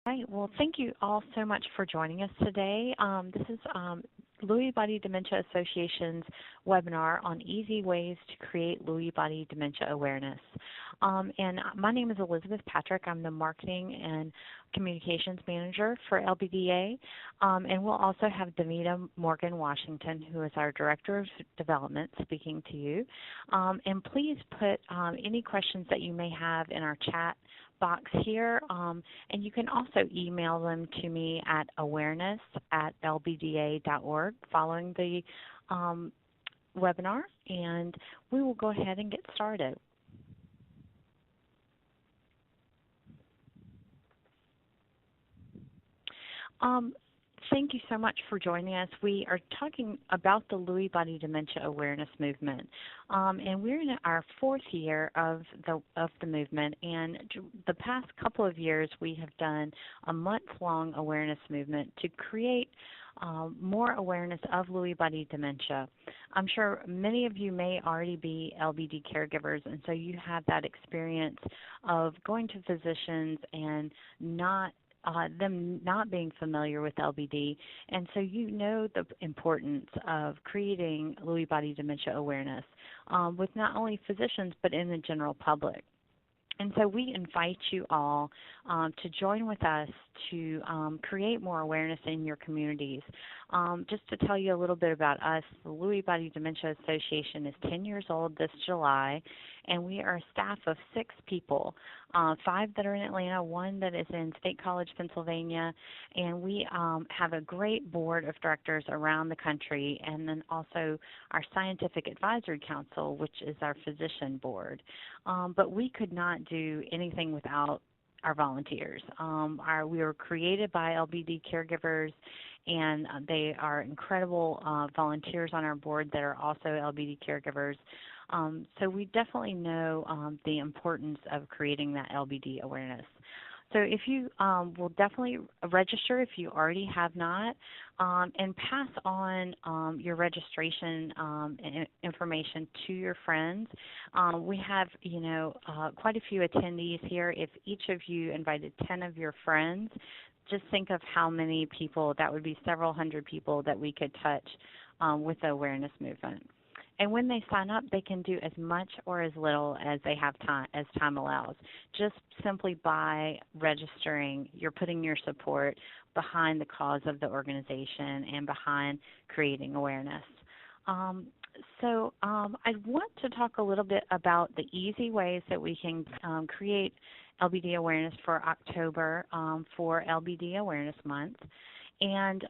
Right. Well, thank you all so much for joining us today. This is Lewy Body Dementia Association's webinar on easy ways to create Lewy Body Dementia awareness. And my name is Elizabeth Patrick. I'm the Marketing and Communications Manager for LBDA. And we'll also have Davida Morgan Washington, who is our Director of Development, speaking to you. And please put any questions that you may have in our chat box here, and you can also email them to me at awareness@lbda.org following the webinar, and we will go ahead and get started. Thank you so much for joining us. We are talking about the Lewy Body Dementia Awareness Movement, and we're in our fourth year of the movement. And the past couple of years, we have done a month-long awareness movement to create more awareness of Lewy body dementia. I'm sure many of you may already be LBD caregivers, and so you have that experience of going to physicians and them not being familiar with LBD, and so you know the importance of creating Lewy body dementia awareness with not only physicians but in the general public. And so we invite you all to join with us to create more awareness in your communities. Just to tell you a little bit about us, the Lewy Body Dementia Association is 10 years old this July, and we are a staff of 6 people, 5 that are in Atlanta, 1 that is in State College, Pennsylvania, and we have a great board of directors around the country, and then also our Scientific Advisory Council, which is our physician board. But we could not do anything without our volunteers. We were created by LBD caregivers, and they are incredible volunteers on our board that are also LBD caregivers. So we definitely know the importance of creating that LBD awareness. So if you will definitely register if you already have not, and pass on your registration information to your friends. We have, quite a few attendees here. If each of you invited 10 of your friends, just think of how many people, that would be several hundred people that we could touch with the awareness movement. And when they sign up, they can do as much or as little as they have time, as time allows. Just simply by registering, you're putting your support behind the cause of the organization and behind creating awareness. So I want to talk a little bit about the easy ways that we can create LBD awareness for October for LBD Awareness Month. And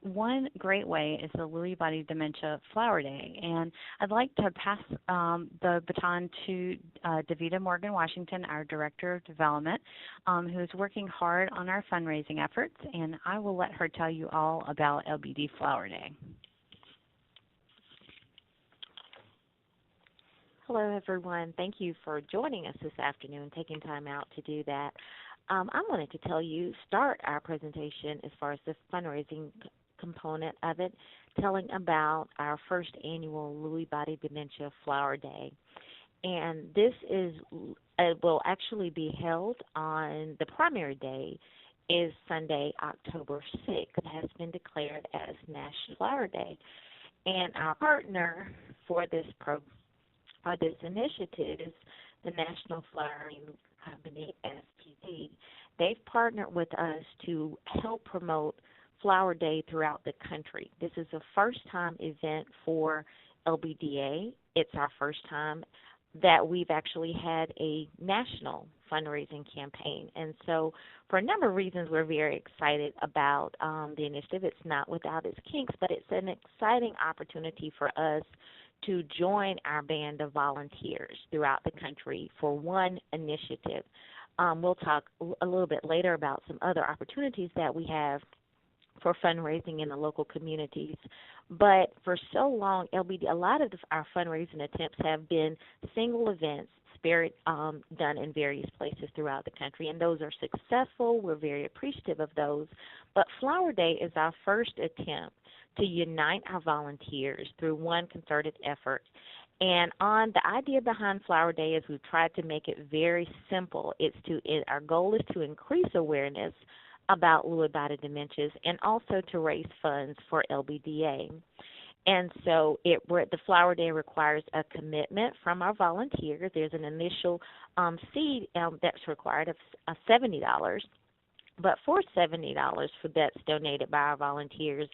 one great way is the Lewy Body Dementia Flower Day. And I'd like to pass the baton to Davida Morgan Washington, our Director of Development, who is working hard on our fundraising efforts. And I will let her tell you all about LBD Flower Day. Hello, everyone. Thank you for joining us this afternoon, taking time out to do that. I wanted to start our presentation as far as the fundraising component of it, telling about our first annual Lewy Body Dementia Flower Day. And this will actually be held on, the primary day is Sunday, October 6th. It has been declared as National Flower Day. And our partner for this initiative is the National Flowering Company, SPC. They've partnered with us to help promote Flower Day throughout the country. This is a first-time event for LBDA. It's our first time that we've actually had a national fundraising campaign. And so for a number of reasons, we're very excited about the initiative. It's not without its kinks, but it's an exciting opportunity for us to join our band of volunteers throughout the country for one initiative. We'll talk a little bit later about some other opportunities that we have for fundraising in the local communities. But for so long, LBD, a lot of our fundraising attempts have been single events done in various places throughout the country, and those are successful. We're very appreciative of those. But Flower Day is our first attempt to unite our volunteers through one concerted effort. And the idea behind Flower Day is we've tried to make it very simple. Our goal is to increase awareness about Lewy body dementias and also to raise funds for LBDA. And so the Flower Day requires a commitment from our volunteers. There's an initial seed that's required of $70. But for $70 that's donated by our volunteers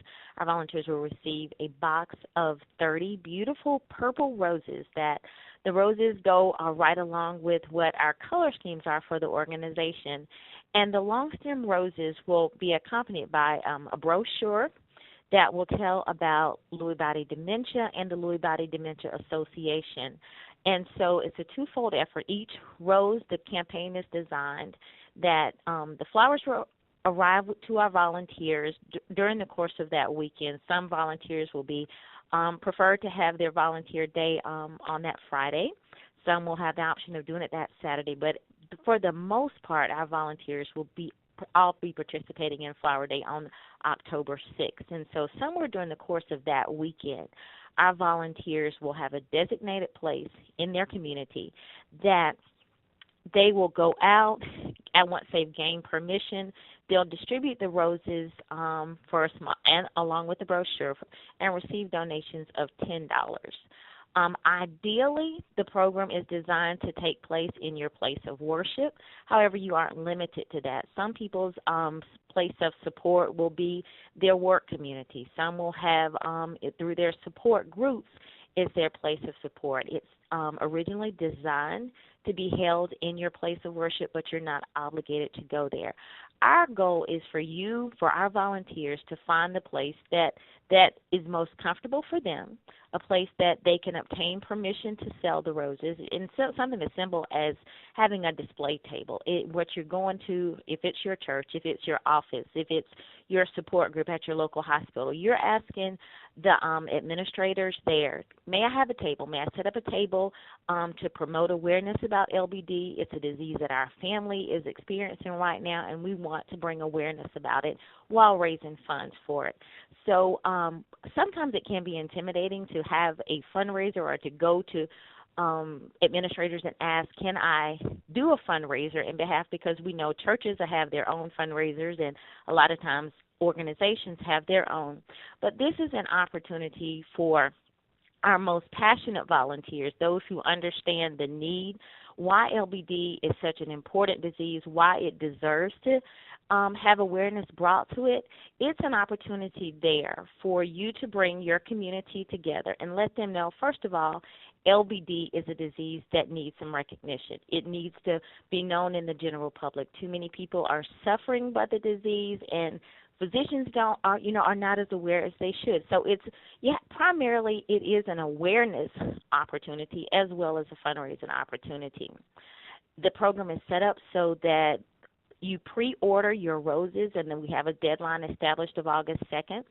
will receive a box of 30 beautiful purple roses that the roses go right along with what our color schemes are for the organization. And the long stem roses will be accompanied by a brochure that will tell about Lewy body dementia and the Lewy body dementia association. And so it's a twofold effort. Each rose, the campaign is designed that the flowers will arrive to our volunteers during the course of that weekend. Some volunteers will be prefer to have their volunteer day on that Friday. Some will have the option of doing it that Saturday. But for the most part, our volunteers will all be participating in Flower Day on October 6th. And so somewhere during the course of that weekend, our volunteers will have a designated place in their community that they will go out, and once they've gained permission, they'll distribute the roses for a small, and along with the brochure, and receive donations of $10. Ideally, the program is designed to take place in your place of worship. However, you aren't limited to that. Some people's place of support will be their work community. Some will have, through their support groups, is their place of support. It's originally designed to be held in your place of worship, but you're not obligated to go there. Our goal is for our volunteers to find the place that is most comfortable for them, a place that they can obtain permission to sell the roses, and so something as simple as having a display table. What you're going to, if it's your church, if it's your office, if it's your support group at your local hospital, you're asking the administrators there, may I have a table? May I set up a table to promote awareness about LBD? It's a disease that our family is experiencing right now, and we want to bring awareness about it while raising funds for it. So sometimes it can be intimidating to have a fundraiser or to go to administrators and ask, can I do a fundraiser in behalf, because we know churches have their own fundraisers, and a lot of times organizations have their own. But this is an opportunity for our most passionate volunteers, those who understand the need, why LBD is such an important disease, why it deserves to have awareness brought to it. It's an opportunity there for you to bring your community together and let them know, first of all, LBD is a disease that needs some recognition. It needs to be known in the general public. Too many people are suffering by the disease, and physicians are not as aware as they should. So primarily it is an awareness opportunity as well as a fundraising opportunity. The program is set up so that you pre-order your roses, and then we have a deadline established of August 2nd,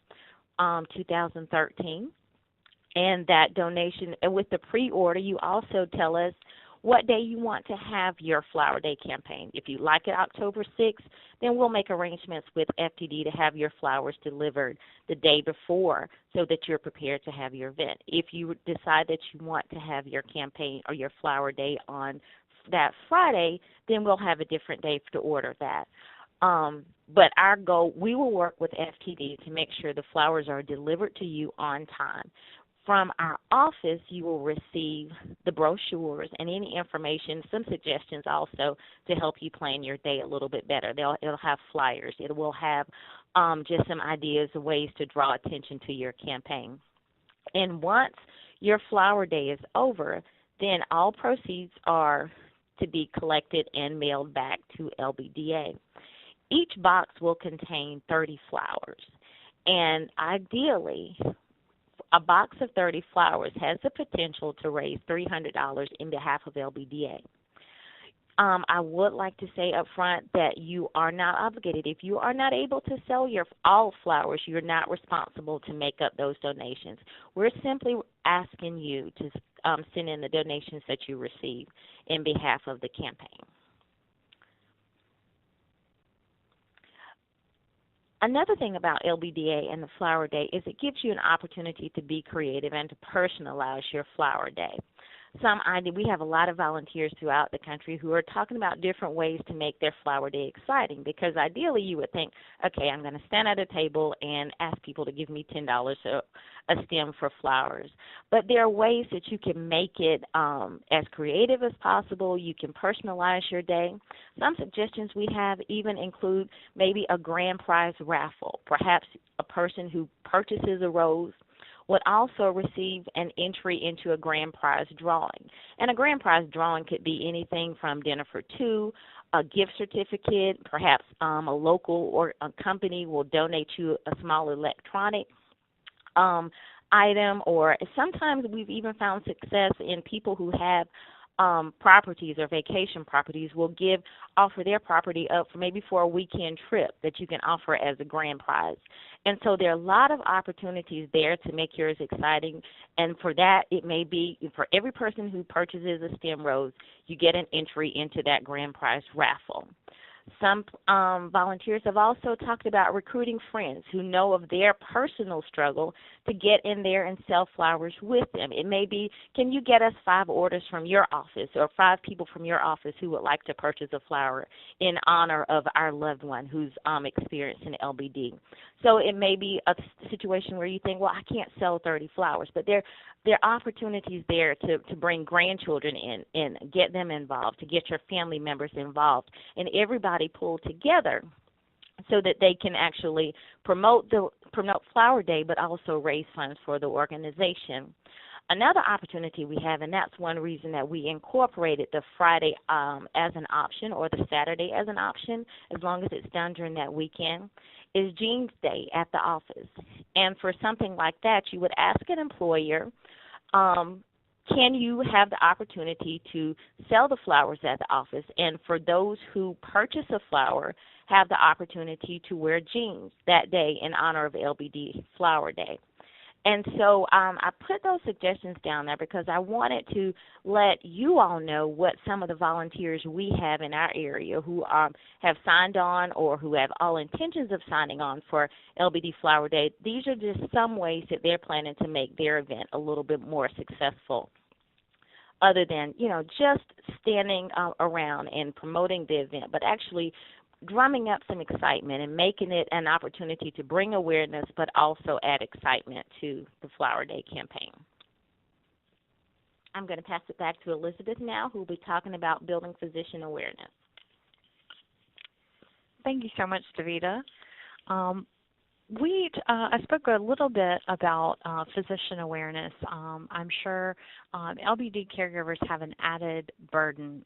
2013. And that donation, and with the pre-order, you also tell us what day you want to have your Flower Day campaign. If you like it October 6th, then we'll make arrangements with FTD to have your flowers delivered the day before so that you're prepared to have your event. If you decide that you want to have your campaign or your Flower Day on that Friday, then we'll have a different day to order that. But our goal, we will work with FTD to make sure the flowers are delivered to you on time. From our office, you will receive the brochures and any information, some suggestions also to help you plan your day a little bit better. It'll have flyers. It will have just some ideas of ways to draw attention to your campaign. And once your Flower Day is over, then all proceeds are to be collected and mailed back to LBDA. Each box will contain 30 flowers, and ideally, a box of 30 flowers has the potential to raise $300 in behalf of LBDA. I would like to say up front that you are not obligated. If you are not able to sell all flowers, you're not responsible to make up those donations. We're simply asking you to send in the donations that you receive in behalf of the campaign. Another thing about LBDA and the Flower Day is it gives you an opportunity to be creative and to personalize your Flower Day. We have a lot of volunteers throughout the country who are talking about different ways to make their flower day exciting, because ideally you would think, okay, I'm going to stand at a table and ask people to give me $10 a stem for flowers. But there are ways that you can make it as creative as possible. You can personalize your day. Some suggestions we have even include maybe a grand prize raffle. Perhaps a person who purchases a rose would also receive an entry into a grand prize drawing. And a grand prize drawing could be anything from dinner for two, a gift certificate, perhaps a local or a company will donate you a small electronic item, or sometimes we've even found success in people who have properties or vacation properties will offer their property up for a weekend trip that you can offer as a grand prize. And so there are a lot of opportunities there to make yours exciting. And for that, it may be for every person who purchases a stem rose, you get an entry into that grand prize raffle. Some volunteers have also talked about recruiting friends who know of their personal struggle to get in there and sell flowers with them. It may be, can you get us 5 orders from your office, or 5 people from your office who would like to purchase a flower in honor of our loved one who's experienced an LBD. So it may be a situation where you think, well, I can't sell 30 flowers, but there are opportunities there to bring grandchildren in and get them involved, to get your family members involved, and everybody pull together so that they can actually promote Flower Day, but also raise funds for the organization. Another opportunity we have, and that's one reason that we incorporated the Friday as an option, or the Saturday as an option, as long as it's done during that weekend, is Jeans Day at the office. And for something like that, you would ask an employer, can you have the opportunity to sell the flowers at the office? And for those who purchase a flower, have the opportunity to wear jeans that day in honor of LBD Flower Day. And so I put those suggestions down there because I wanted to let you all know what some of the volunteers we have in our area who have signed on, or who have all intentions of signing on for LBD Flower Day. These are just some ways that they're planning to make their event a little bit more successful, other than, just standing around and promoting the event, but actually drumming up some excitement and making it an opportunity to bring awareness, but also add excitement to the Flower Day campaign. I'm going to pass it back to Elizabeth now, who will be talking about building physician awareness. Thank you so much, Davida. I spoke a little bit about physician awareness. I'm sure LBD caregivers have an added burden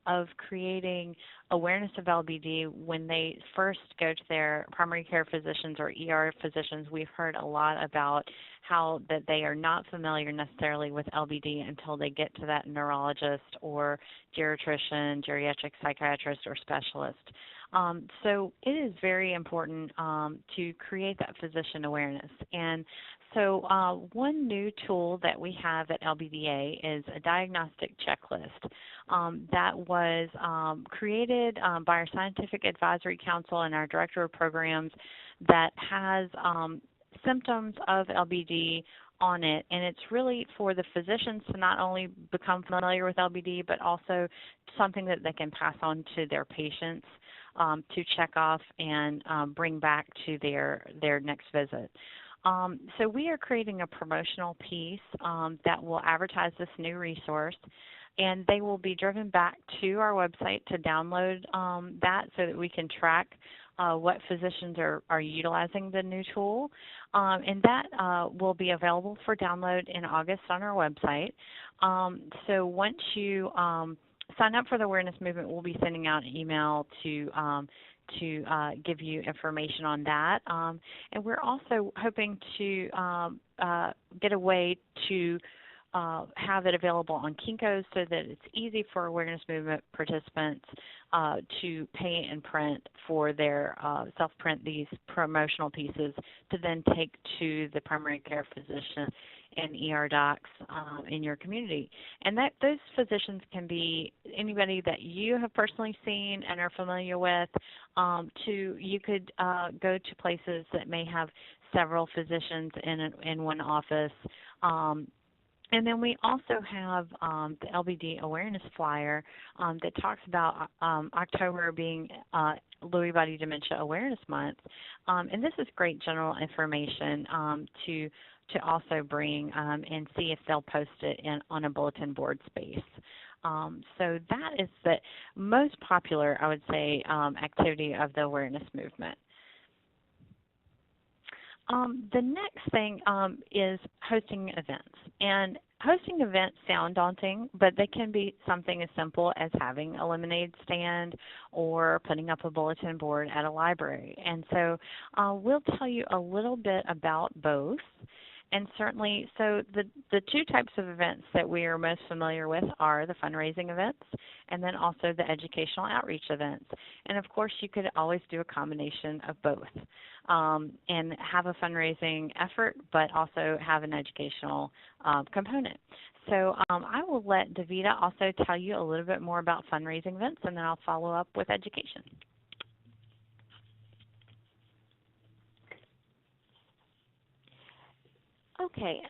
of creating awareness of LBD when they first go to their primary care physicians or ER physicians. We've heard a lot about how that they are not familiar necessarily with LBD until they get to that neurologist or geriatrician, geriatric psychiatrist, or specialist. So it is very important to create that physician awareness. And so one new tool that we have at LBDA is a diagnostic checklist that was created by our Scientific Advisory Council and our Director of Programs that has symptoms of LBD on it, and it's really for the physicians to not only become familiar with LBD, but also something that they can pass on to their patients to check off and bring back to their next visit. So we are creating a promotional piece that will advertise this new resource, and they will be driven back to our website to download that so that we can track what physicians are utilizing the new tool. And that will be available for download in August on our website. So once you sign up for the awareness movement, we'll be sending out an email to give you information on that. And we're also hoping to get a way to have it available on Kinko's so that it's easy for awareness movement participants to pay and print for their self-print these promotional pieces to then take to the primary care physician and ER docs in your community. And that those physicians can be anybody that you have personally seen and are familiar with. You could go to places that may have several physicians in one office. And then we also have the LBD awareness flyer that talks about October being Lewy Body Dementia Awareness Month. And this is great general information to also bring and see if they'll post it on a bulletin board space. So that is the most popular, I would say, activity of the awareness movement. The next thing is hosting events. And hosting events sound daunting, but they can be something as simple as having a lemonade stand or putting up a bulletin board at a library. And so we'll tell you a little bit about both. And certainly, so the two types of events that we are most familiar with are the fundraising events and then also the educational outreach events. And of course, you could always do a combination of both and have a fundraising effort, but also have an educational component. So I will let Davida also tell you a little bit more about fundraising events, and then I'll follow up with education. Okay,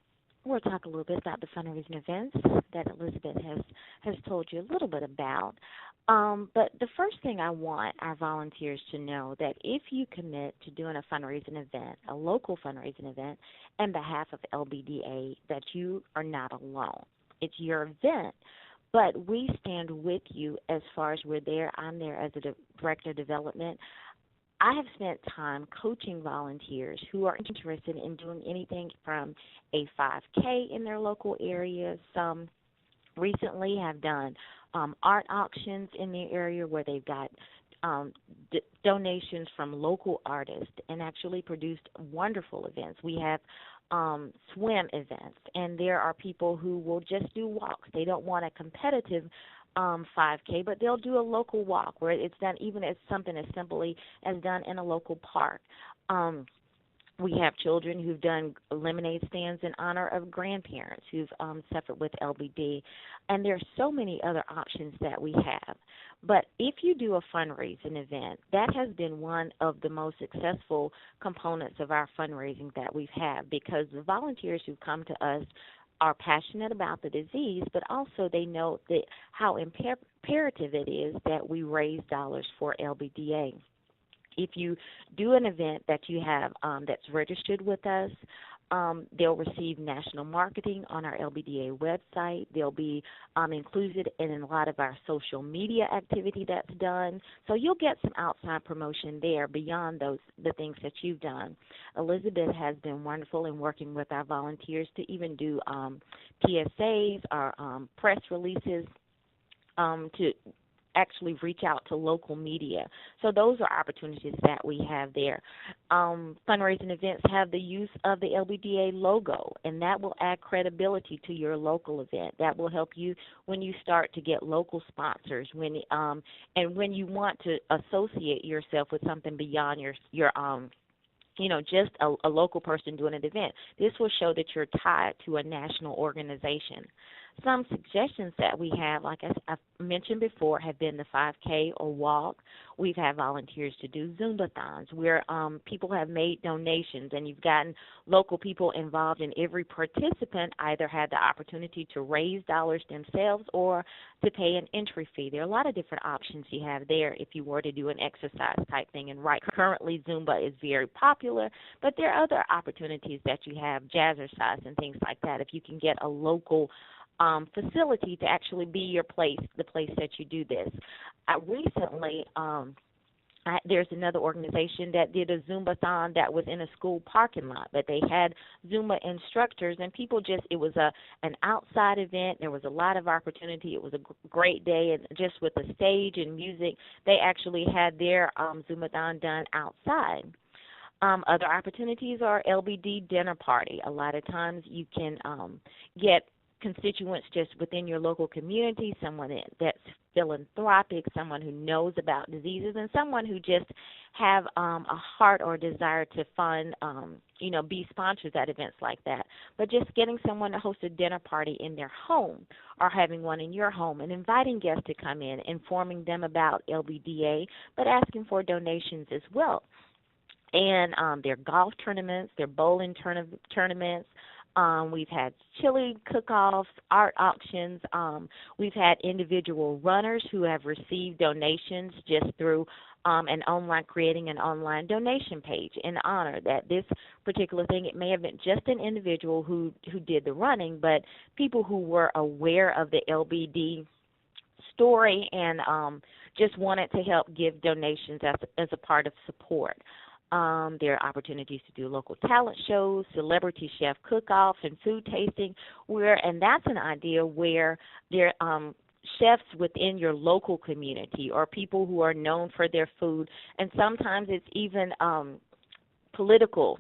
we'll talk a little bit about the fundraising events that Elizabeth has told you a little bit about. But the first thing I want our volunteers to know that if you commit to doing a fundraising event, a local fundraising event, on behalf of LBDA, that you are not alone. It's your event, but we stand with you as far as we're there. I'm there as a director of development. I have spent time coaching volunteers who are interested in doing anything from a 5K in their local area. Some recently have done art auctions in the area where they've got donations from local artists and actually produced wonderful events. We have swim events, and there are people who will just do walks. They don't want a competitive 5K, but they'll do a local walk where it's done even as something as simply as done in a local park. We have children who've done lemonade stands in honor of grandparents who've suffered with LBD, and there are so many other options that we have. But if you do a fundraising event, that has been one of the most successful components of our fundraising that we've had, because the volunteers who come to us are passionate about the disease, but also they know that how imperative it is that we raise dollars for LBDA. If you do an event that you have that's registered with us, they'll receive national marketing on our LBDA website. They'll be included in a lot of our social media activity that's done. So you'll get some outside promotion there beyond the things that you've done. Elizabeth has been wonderful in working with our volunteers to even do PSAs or press releases to actually reach out to local media. So those are opportunities that we have there. Fundraising events have the use of the LBDA logo, and that will add credibility to your local event. That will help you when you start to get local sponsors, and when you want to associate yourself with something beyond your just a local person doing an event. This will show that you're tied to a national organization. Some suggestions that we have, like I mentioned before, have been the 5K or walk. We've had volunteers to do Zumba-thons where people have made donations, and you've gotten local people involved, and every participant either had the opportunity to raise dollars themselves or to pay an entry fee. There are a lot of different options you have there if you were to do an exercise type thing. And currently Zumba is very popular, but there are other opportunities that you have, jazzercise and things like that, if you can get a local facility to actually be your place, the place that you do this. Recently, there's another organization that did a Zumba-thon that was in a school parking lot, but they had Zumba instructors, and people it was an outside event. There was a lot of opportunity. It was a great day, and just with the stage and music, they actually had their Zumba-thon done outside. Other opportunities are LBD dinner party. A lot of times you can get constituents just within your local community, someone that's philanthropic, someone who knows about diseases, and someone who just have a heart or desire to fund, be sponsors at events like that. But just getting someone to host a dinner party in their home or having one in your home and inviting guests to come in, informing them about LBDA, but asking for donations as well. And their golf tournaments, their bowling tournaments, We've had chili cook-offs, art auctions. We've had individual runners who have received donations just through creating an online donation page in honor that this particular thing. It may have been just an individual who did the running, but people who were aware of the LBD story and just wanted to help give donations as a part of support. There are opportunities to do local talent shows, celebrity chef cook-offs, and food tasting. And that's an idea where there chefs within your local community or people who are known for their food, and sometimes it's even political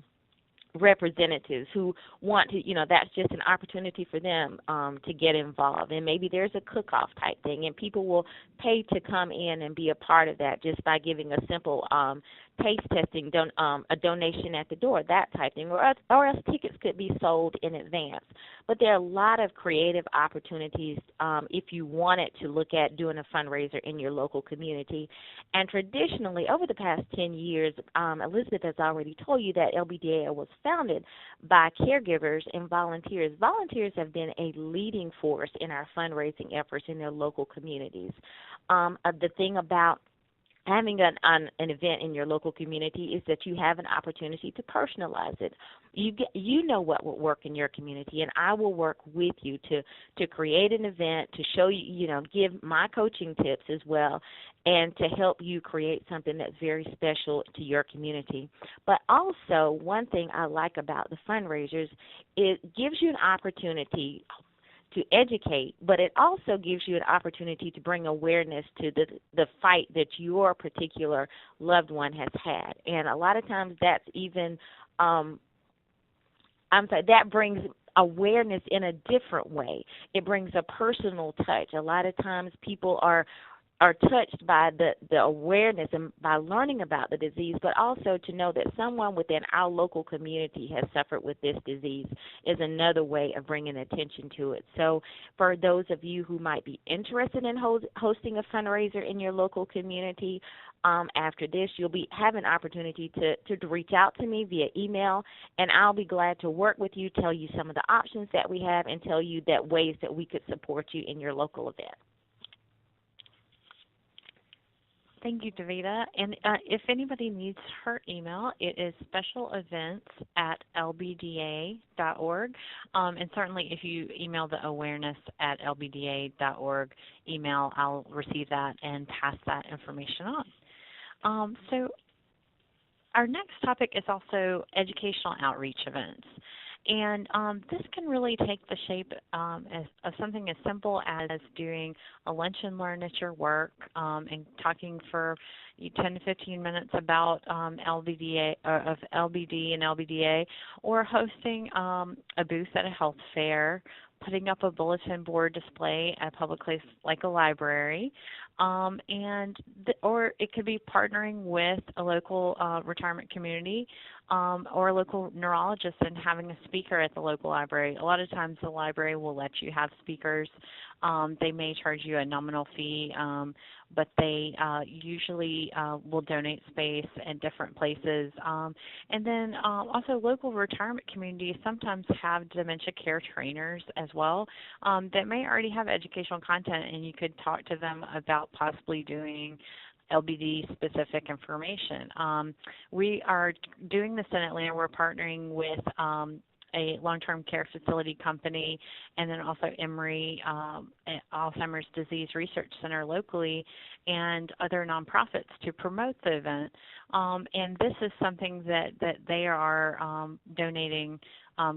representatives who want to, that's just an opportunity for them to get involved. And maybe there's a cook-off type thing, and people will pay to come in and be a part of that just by giving a simple taste testing, a donation at the door, that type thing, or else tickets could be sold in advance. But there are a lot of creative opportunities if you wanted to look at doing a fundraiser in your local community. And traditionally, over the past 10 years, Elizabeth has already told you that LBDA was founded by caregivers and volunteers. Volunteers have been a leading force in our fundraising efforts in their local communities. The thing about having an event in your local community is that you have an opportunity to personalize it. You know what will work in your community, and I will work with you to create an event, to show you, give my coaching tips as well, and to help you create something that's very special to your community. But also, one thing I like about the fundraisers, it gives you an opportunity to educate, but it also gives you an opportunity to bring awareness to the fight that your particular loved one has had. And a lot of times that's even, that brings awareness in a different way. It brings a personal touch. A lot of times people are touched by the awareness and by learning about the disease, but also to know that someone within our local community has suffered with this disease is another way of bringing attention to it. So for those of you who might be interested in hosting a fundraiser in your local community, after this, you'll have an opportunity to reach out to me via email, and I'll be glad to work with you, tell you some of the options that we have, and tell you that ways that we could support you in your local event. Thank you, Davida. And if anybody needs her email, it is specialevents@lbda.org. And certainly if you email the awareness@lbda.org email, I'll receive that and pass that information on. So our next topic is also educational outreach events. And this can really take the shape of something as simple as doing a lunch and learn at your work and talking for 10 to 15 minutes about LBD and LBDA, or hosting a booth at a health fair, putting up a bulletin board display at a public place like a library, or it could be partnering with a local retirement community or a local neurologist and having a speaker at the local library. A lot of times the library will let you have speakers. They may charge you a nominal fee, but they usually will donate space in different places. And then also local retirement communities sometimes have dementia care trainers as well that may already have educational content, and you could talk to them about possibly doing LBD-specific information. We are doing this in Atlanta. We're partnering with a long-term care facility company, and then also Emory Alzheimer's Disease Research Center locally, and other nonprofits to promote the event. And this is something that they are donating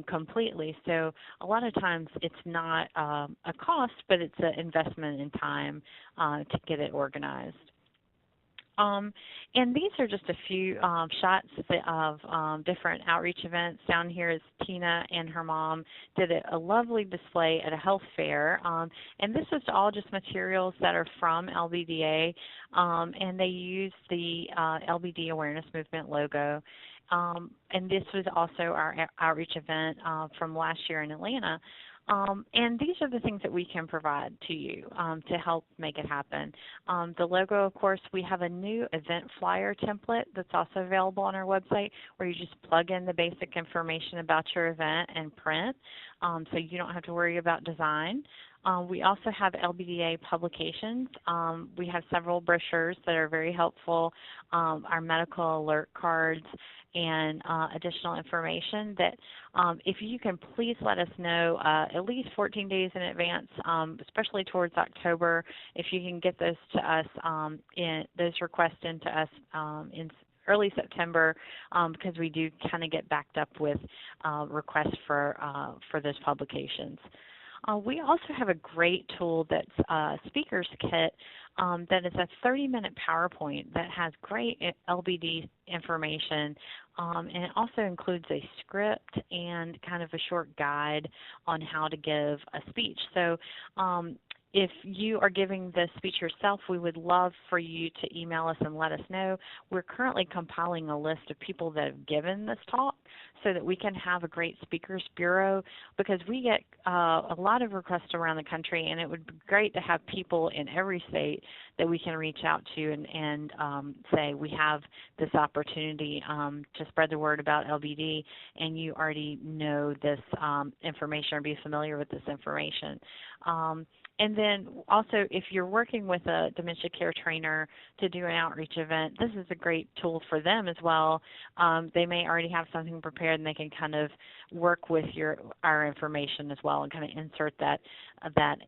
completely. So a lot of times it's not a cost, but it's an investment in time to get it organized. And these are just a few shots of different outreach events. Down here is Tina and her mom did a lovely display at a health fair. And this is all just materials that are from LBDA, and they use the LBD Awareness Movement logo. And this was also our outreach event from last year in Atlanta. And these are the things that we can provide to you to help make it happen. The logo, of course, we have a new event flyer template that's also available on our website where you just plug in the basic information about your event and print, so you don't have to worry about design. We also have LBDA publications. We have several brochures that are very helpful, our medical alert cards, and additional information that if you can please let us know at least 14 days in advance, especially towards October, if you can get those to us, those requests into us in early September, because we do kind of get backed up with requests for those publications. We also have a great tool that's a speaker's kit that is a 30-minute PowerPoint that has great LBD information, and it also includes a script and kind of a short guide on how to give a speech. So if you are giving the speech yourself, we would love for you to email us and let us know. We're currently compiling a list of people that have given this talk so that we can have a great speakers bureau, because we get a lot of requests around the country, and it would be great to have people in every state that we can reach out to and say we have this opportunity to spread the word about LBD, and you already know this information or be familiar with this information. And then also, if you're working with a dementia care trainer to do an outreach event, this is a great tool for them as well. They may already have something prepared, and they can kind of work with our information as well and kind of insert that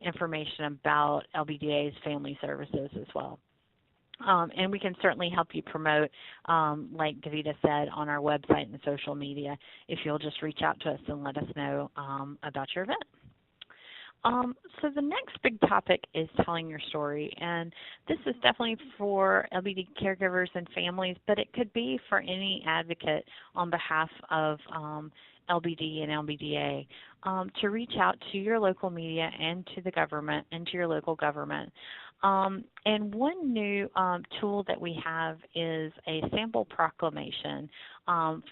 information about LBDA's family services as well. And we can certainly help you promote, like Davida said, on our website and social media if you'll just reach out to us and let us know about your event. So the next big topic is telling your story, and this is definitely for LBD caregivers and families, but it could be for any advocate on behalf of LBD and LBDA to reach out to your local media and to the government and to your local government. And one new tool that we have is a sample proclamation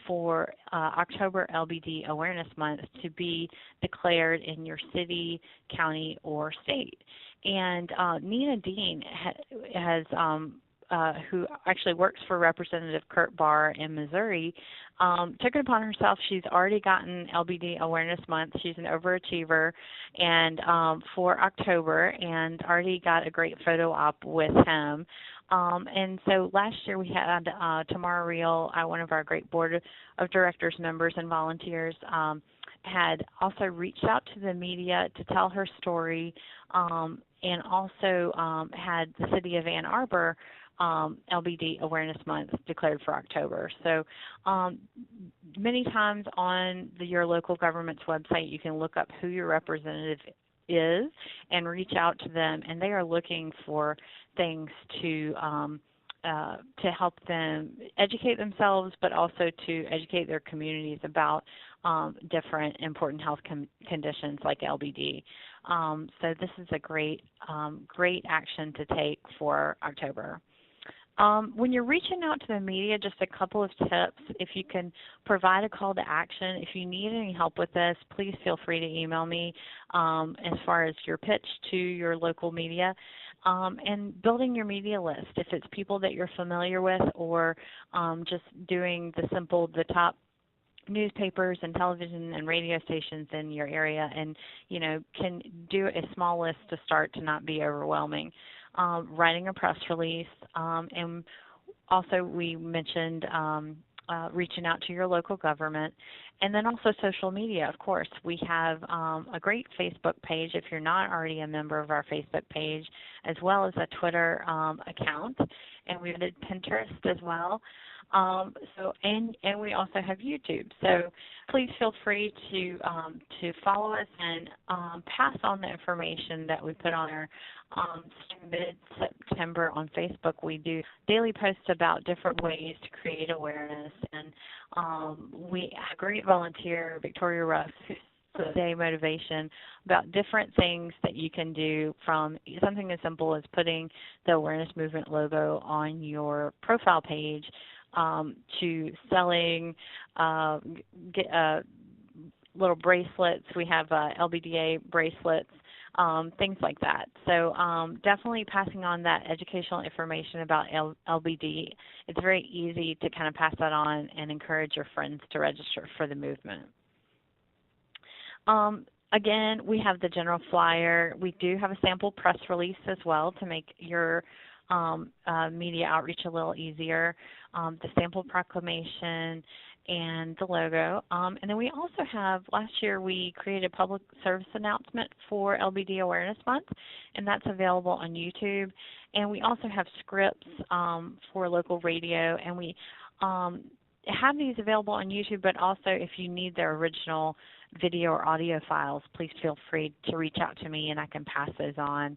for October LBD Awareness Month to be declared in your city, county, or state. And Nina Dean has who actually works for Representative Kurt Barr in Missouri, took it upon herself. She's already gotten LBD Awareness Month. She's an overachiever, and for October, and already got a great photo op with him. And so last year we had Tamara Reel, one of our great board of directors members and volunteers, had also reached out to the media to tell her story, and also had the city of Ann Arbor LBD Awareness Month declared for October. So many times on your local government's website, you can look up who your representative is and reach out to them, and they are looking for things to help them educate themselves, but also to educate their communities about different important health conditions like LBD. So this is a great action to take for October. When you're reaching out to the media, just a couple of tips. If you can provide a call to action, if you need any help with this, please feel free to email me as far as your pitch to your local media. And building your media list, if it's people that you're familiar with, or just doing the top newspapers and television and radio stations in your area, and can do a small list to start to not be overwhelming. Writing a press release, and also we mentioned reaching out to your local government, and then also social media, of course. We have a great Facebook page if you're not already a member of our Facebook page, as well as a Twitter account, and we did Pinterest as well. And we also have YouTube. So please feel free to follow us and pass on the information that we put on our mid-September on Facebook. We do daily posts about different ways to create awareness, and we have a great volunteer, Victoria Ruff, who's day motivation about different things that you can do, from something as simple as putting the Awareness Movement logo on your profile page, to selling little bracelets. We have LBDA bracelets, things like that. So definitely passing on that educational information about LBD. It's very easy to kind of pass that on and encourage your friends to register for the movement. Again, we have the general flyer. We do have a sample press release as well to make your media outreach a little easier, the sample proclamation, and the logo. And then we also have, last year we created a public service announcement for LBD Awareness Month, and that's available on YouTube. And we also have scripts for local radio, and we have these available on YouTube, but also if you need their original video or audio files, please feel free to reach out to me and I can pass those on.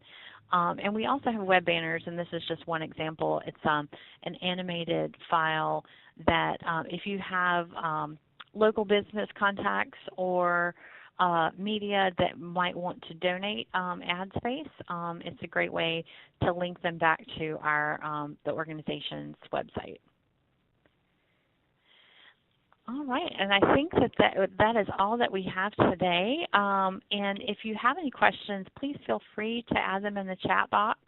And we also have web banners, and this is just one example. It's an animated file that if you have local business contacts or media that might want to donate ad space, it's a great way to link them back to our the organization's website. All right, and I think that is all that we have today. And if you have any questions, please feel free to add them in the chat box.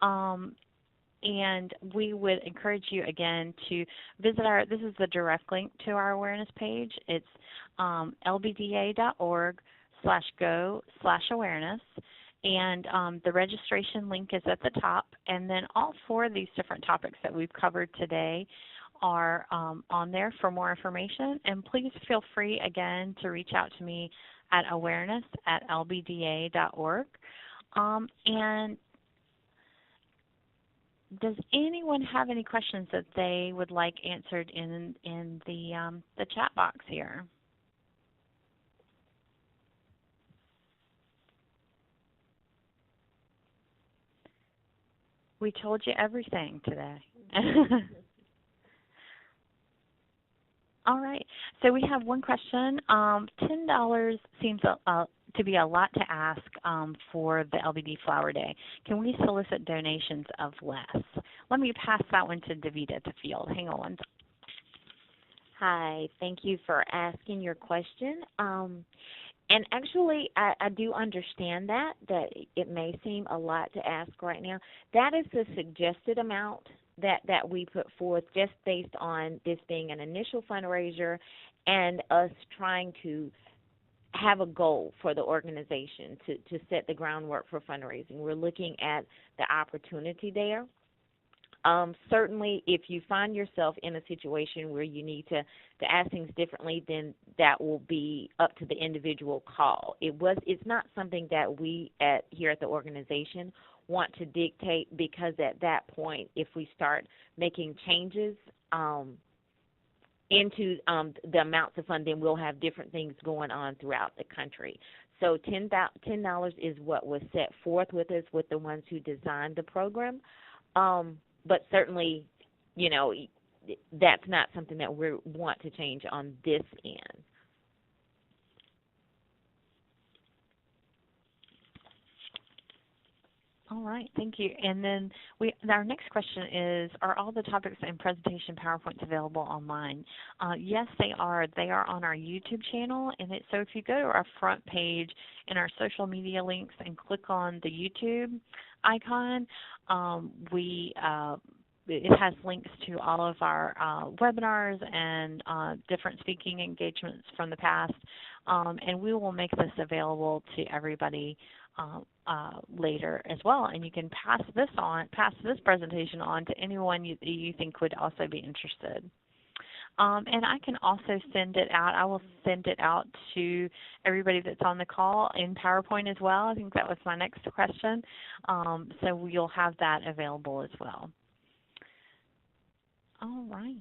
And we would encourage you, again, to visit this is the direct link to our awareness page. It's lbda.org/go/awareness. And the registration link is at the top. And then all four of these different topics that we've covered today are on there for more information. And please feel free, again, to reach out to me at awareness@lbda.org. And does anyone have any questions that they would like answered in the chat box here? We told you everything today. All right. So we have one question. $10 seems to be a lot to ask for the LBD Flower Day. Can we solicit donations of less? Let me pass that one to Davida to field. Hang on. Hi. Thank you for asking your question. And actually, I do understand that it may seem a lot to ask right now. That is the suggested amount that we put forth, just based on this being an initial fundraiser and us trying to have a goal for the organization to set the groundwork for fundraising. We're looking at the opportunity there. Certainly, if you find yourself in a situation where you need to ask things differently, then that will be up to the individual call. It's not something that we here at the organization want to dictate, because at that point, if we start making changes into the amounts of funding, we'll have different things going on throughout the country. So $10 is what was set forth with us, with the ones who designed the program. But certainly, that's not something that we want to change on this end. All right, thank you. And then our next question is, are all the topics and presentation PowerPoints available online? Yes, they are. They are on our YouTube channel. And so if you go to our front page in our social media links and click on the YouTube icon, it has links to all of our webinars and different speaking engagements from the past. And we will make this available to everybody later as well, and you can pass this presentation on to anyone you think would also be interested. And I can also send it out. I will send it out to everybody that's on the call in PowerPoint as well. I think that was my next question. So you'll have that available as well. All right.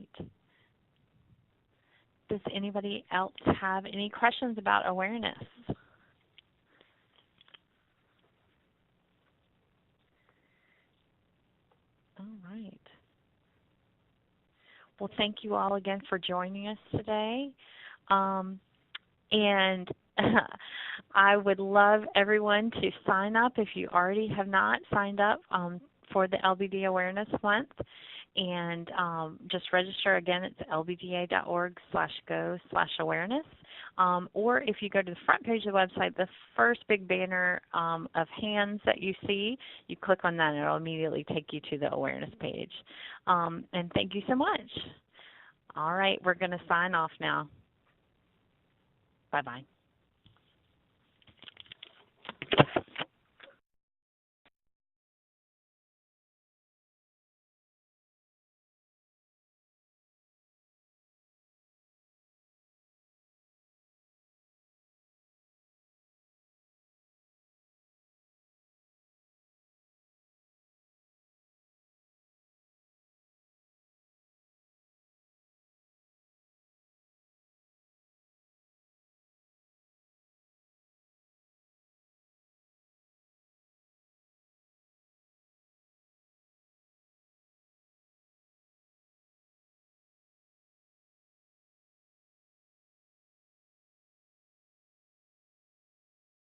Does anybody else have any questions about awareness? All right. Well, thank you all again for joining us today. And I would love everyone to sign up if you already have not signed up for the LBD Awareness Month. And just register again. It's lbda.org/go/awareness. Or if you go to the front page of the website, the first big banner of hands that you see, you click on that and it'll immediately take you to the awareness page. And thank you so much. All right, we're going to sign off now. Bye-bye.